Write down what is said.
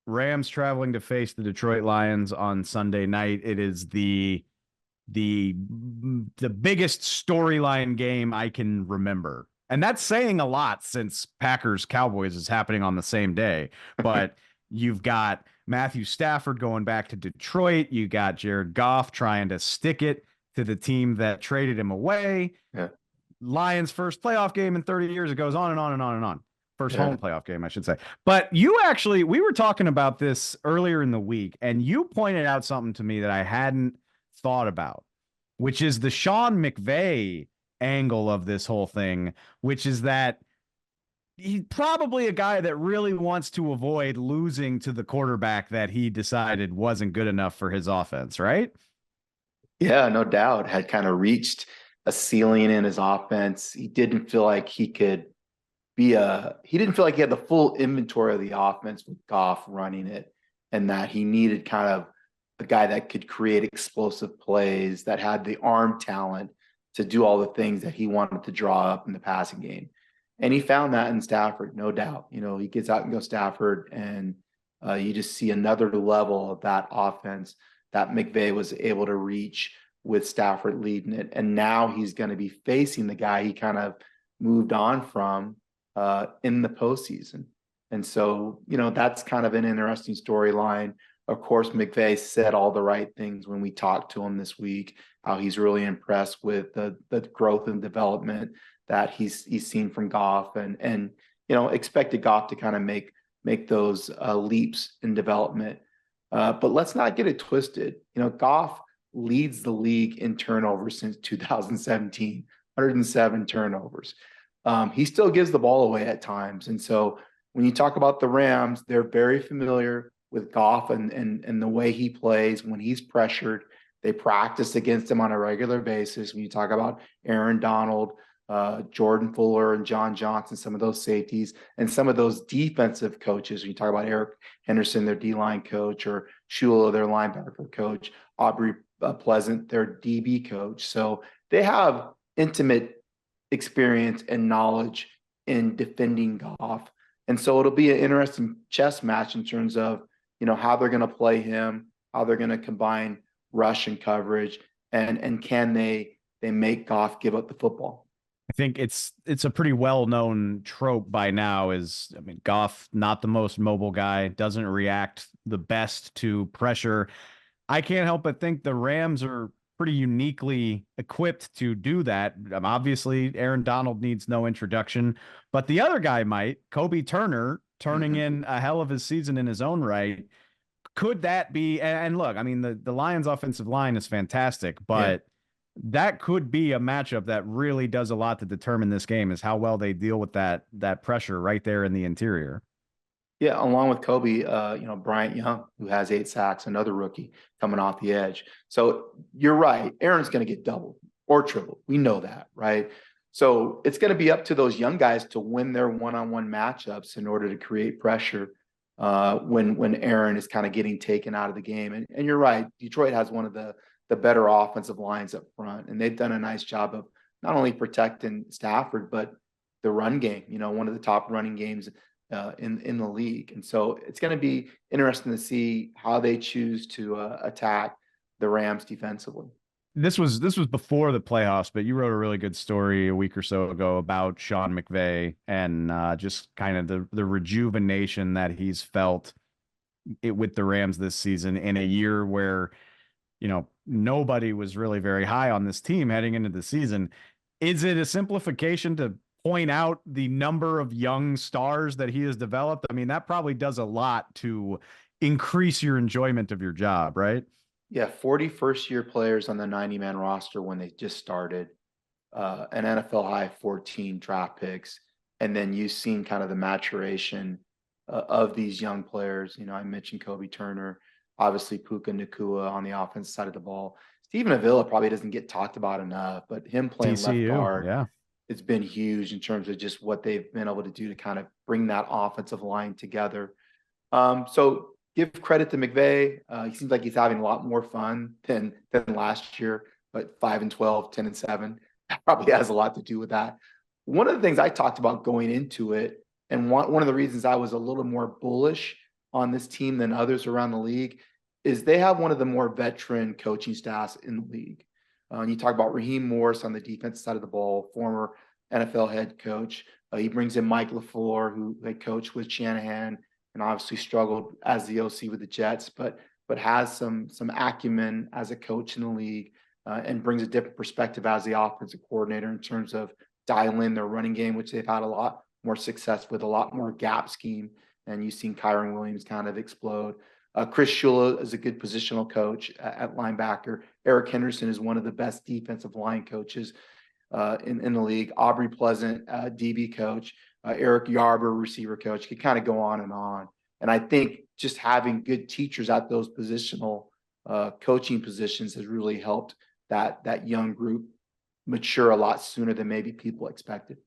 Rams traveling to face the Detroit Lions on Sunday night. It is the the biggest storyline game I can remember. And that's saying a lot since Packers Cowboys is happening on the same day. But you've got Matthew Stafford going back to Detroit. You got Jared Goff trying to stick it to the team that traded him away. Yeah. Lions' first playoff game in 30 years. It goes on and on and on and on. First Yeah. home playoff game, I should say. But we were talking about this earlier in the week, and you pointed out something to me that I hadn't thought about, which is the Sean McVay angle of this whole thing, which is that he's probably a guy that really wants to avoid losing to the quarterback that he decided wasn't good enough for his offense, right? Yeah, no doubt. Had kind of reached a ceiling in his offense. He didn't feel like he could he didn't feel like he had the full inventory of the offense with Goff running it, and that he needed kind of a guy that could create explosive plays, that had the arm talent to do all the things that he wanted to draw up in the passing game. And he found that in Stafford, no doubt. He gets out and goes Stafford, and you just see another level of that offense that McVay was able to reach with Stafford leading it. And now he's going to be facing the guy he kind of moved on from in the postseason. And so, that's kind of an interesting storyline. Of course, McVay said all the right things when we talked to him this week, how he's really impressed with the growth and development that he's seen from Goff, and expected Goff to kind of make those leaps in development. But let's not get it twisted. Goff leads the league in turnovers since 2017, 107 turnovers. He still gives the ball away at times. And so when you talk about the Rams, they're very familiar with Goff and the way he plays when he's pressured. They practice against him on a regular basis. When you talk about Aaron Donald, Jordan Fuller, and John Johnson, some of those safeties, and some of those defensive coaches, when you talk about Eric Henderson, their D-line coach, or Shula, their linebacker coach, Aubrey Pleasant, their DB coach. So they have intimate experience and knowledge in defending Goff. And so it'll be an interesting chess match in terms of, how they're going to play him, how they're going to combine rush and coverage, and can they make Goff give up the football. I think it's a pretty well-known trope by now Goff, not the most mobile guy, doesn't react the best to pressure. I can't help but think the Rams are pretty uniquely equipped to do that. Obviously, Aaron Donald needs no introduction, but the other guy might, Kobe Turner, turning in a hell of a season in his own right. Could that be, and look, the Lions offensive line is fantastic, but that could be a matchup that really does a lot to determine this game, is how well they deal with that pressure right there in the interior. Yeah, along with Kobe, Bryant Young, who has 8 sacks, another rookie coming off the edge. So you're right. Aaron's going to get doubled or tripled. We know that, right? So it's going to be up to those young guys to win their one-on-one matchups in order to create pressure when Aaron is kind of getting taken out of the game. And you're right. Detroit has one of the better offensive lines up front, and they've done a nice job of not only protecting Stafford, but the run game, one of the top running games in the league. And so it's going to be interesting to see how they choose to attack the Rams defensively. This was before the playoffs, but you wrote a really good story a week or so ago about Sean McVay and just kind of the rejuvenation that he's felt with the Rams this season in a year where, nobody was really very high on this team heading into the season. Is it a simplification to point out the number of young stars that he has developed? That probably does a lot to increase your enjoyment of your job, right? Yeah, 40 first-year players on the 90-man roster when they just started, an NFL high 14 draft picks, and then you've seen kind of the maturation of these young players. I mentioned Kobe Turner, obviously Puka Nacua on the offensive side of the ball. Stephen Avila probably doesn't get talked about enough, but him playing TCU, left guard, yeah, it's been huge in terms of just what they've been able to do to kind of bring that offensive line together. So give credit to McVay. He seems like he's having a lot more fun than last year, but 5-12, 10-7, that probably has a lot to do with that. One of the things I talked about going into it, and one of the reasons I was a little more bullish on this team than others around the league is they have one of the more veteran coaching staffs in the league. And you talk about Raheem Morris on the defense side of the ball, former NFL head coach. He brings in Mike LaFleur, who they coached with Shanahan and obviously struggled as the OC with the Jets, but has some acumen as a coach in the league, and brings a different perspective as the offensive coordinator in terms of dial in their running game, which they've had a lot more success with, a lot more gap scheme. And you've seen Kyron Williams kind of explode. Chris Shula is a good positional coach at linebacker. Eric Henderson is one of the best defensive line coaches in the league. Aubrey Pleasant, DB coach. Eric Yarber, receiver coach. Could kind of go on and on. And I think just having good teachers at those positional coaching positions has really helped that young group mature a lot sooner than maybe people expected.